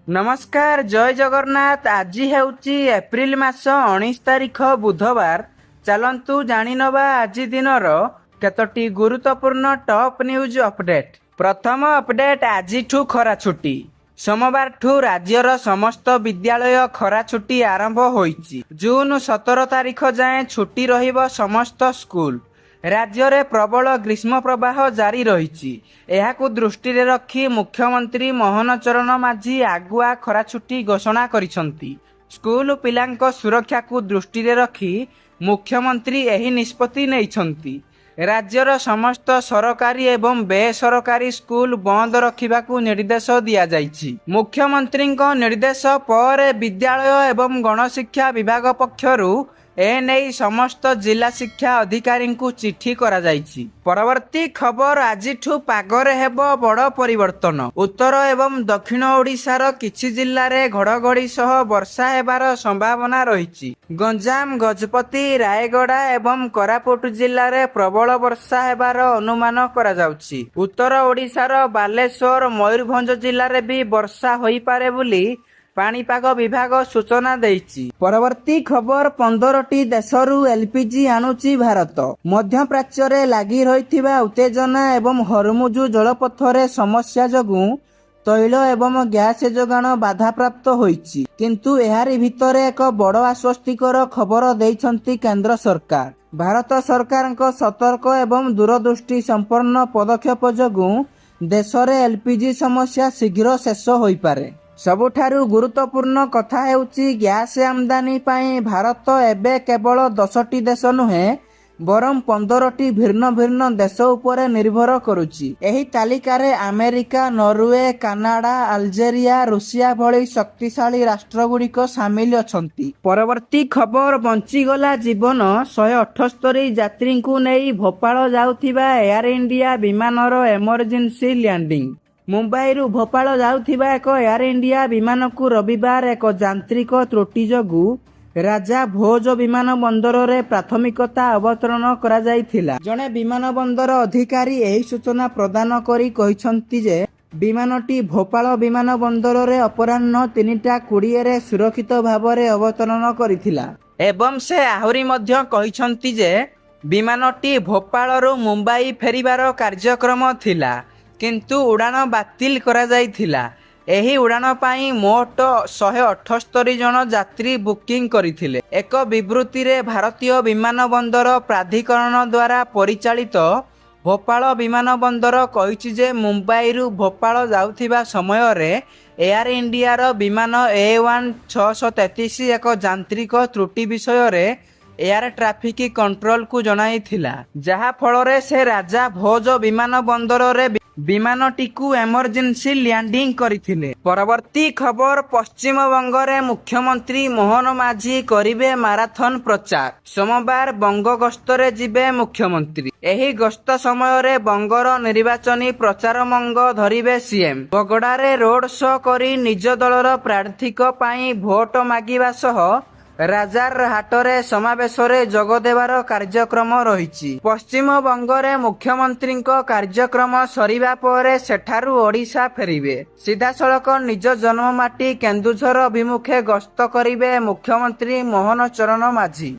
नमस्कार जय जगन्नाथ। आज हेउची एप्रिल मास 19 तारिख बुधवार। चलंतु जानी नवा आज दिनर केतोटी गुरुत्वपूर्ण टॉप न्यूज अपडेट। प्रथम अपडेट, आज खरा छुट्टी। सोमवार ठू राज्यर समस्त विद्यालय खरा छुट्टी आरंभ होईची। जून 17 तारिख जाए छुट्टी रहिबो समस्त स्कूल। राज्य में प्रबल ग्रीष्म प्रवाह जारी रही। एहाकु दृष्टि रखी मुख्यमंत्री मोहन चरण माझी आगुआ खरा छुट्टी घोषणा करिसंती। स्कूल पिलांक सुरक्षा को दृष्टि रखी मुख्यमंत्री एही निष्पत्ति नेइछंती। राज्यर समस्त सरकारी एवं बेसरकारी स्कूल बंद रखिबाकू निर्देश दिया जाइछि। मुख्यमंत्री निर्देश पर विद्यालय एवं गणशिक्षा विभाग पक्षरु एने समस्त जिला शिक्षा अधिकारी को चिठी करा जाइछि। परवर्ती खबर, आज पागरे हेबो बड़ परिवर्तन। उत्तर एवं दक्षिण ओडिशार किछि जिल्ला रे घड़घड़ी सह वर्षा हेबार संभावना रहिछि। गंजाम, गजपति, रायगड़ा एवं कोरापुट जिल्ला रे प्रबल वर्षा हेबार अनुमान करा जाउछि। उत्तर ओडिशार बालेश्वर, मयूरभंज जिल्ला रे भी वर्षा होई पारे बोली पाणीपाग विभाग सूचना देइछि। परवर्ती खबर, 15टी देशरू एलपीजी आणुछि भारत। मध्य प्राच्य रे लागि रहिथिबा उत्तेजना एवं हरमुजु जलपथरे समस्या जोगु तैल एवं गैस जोगाण बाधाप्राप्त होइछि। किंतु एहारी भितरे एक बड़ आश्वस्तिकर खबर देइछंती केंद्र सरकार। भारत सरकारक सतर्क एवं दूरदृष्टि संपन्न पदक्षेप जोगु देशरे एलपीजी समस्या शीघ्र शेष होई पारे। सबुठारु गुरुत्वपूर्ण कथा हेउची, गैस आमदानी पाई भारत एबे केवल 10टी देश नुहे बरम 15टी भिन्न भिन्न देश उपरे निर्भर करुची। एही तालिकारे अमेरिका, नॉर्वे, कनाडा, अल्जेरिया, रूसिया भली शक्तिशाली राष्ट्रगुड़िक सामिल अछंती। परवर्ती खबर, बंचीगला जीवन। 178 यात्री को नहीं भोपाल जाउथिबा एयर इंडिया विमानर एमरजेंसी लैंडिंग। मुंबई भोपाल जाउथिबा एक एयर इंडिया विमान को रविवार एक यांत्रिक त्रुटि जोगु राजा भोज विमान बंदर रे प्राथमिकता अवतरण करा जायथिला। जणे विमान बंदर अधिकारी एही सूचना प्रदान करी कहिसंती जे विमानटी भोपाल विमान बंदर रे अपराह्न 3:20 रे सुरक्षित भाव रे अवतरण करिथिला। एवं से आहुरी मध्य कहिसंती जे विमानटी भोपाल रु मुंबई फेरिबार कार्यक्रम थिला, किंतु उड़ान बातिल करा जायथिला। एही उड़ान पाई मोट 178 जन यात्री बुकिंग करिथिले। एक विवृत्ति रे भारतीय विमान बंदर प्राधिकरण द्वारा परिचालित भोपाल विमान बंदर कहिछि जे मुंबई रु भोपाल जाउथिबा समय रे एयर इंडिया रो विमान A1 633 एक यांत्रिक त्रुटि विषय रे एयर ट्रैफिक कंट्रोल को जनाई थिला, जहा फल रे से राजा भोज विमान बंदर रे विमानटी को एमरजेंसी लैंडिंग करिथिले। परवर्ती खबर, पश्चिम बंग रे मुख्यमंत्री मोहन माझी करिवे माराथन प्रचार। सोमवार बंग गस्त रे जिबे मुख्यमंत्री। एही गस्त समय रे बंगर निर्वाचनी प्रचार मंग धरिवे सीएम। बगड़ा रे रोड शो करी निज दलर प्रार्थीक पाई भोट मागिबा सह राजार हाटरे समावेश जोग देवार कार्यक्रम रही। पश्चिम बंगरे मुख्यमंत्री कार्यक्रम सरिबा परे सेठारु ओडिशा फेरिबे। सीधासलख निज जन्ममाटी केन्दुझर अभिमुखे गस्त करिवे मुख्यमंत्री मोहन चरण माझी।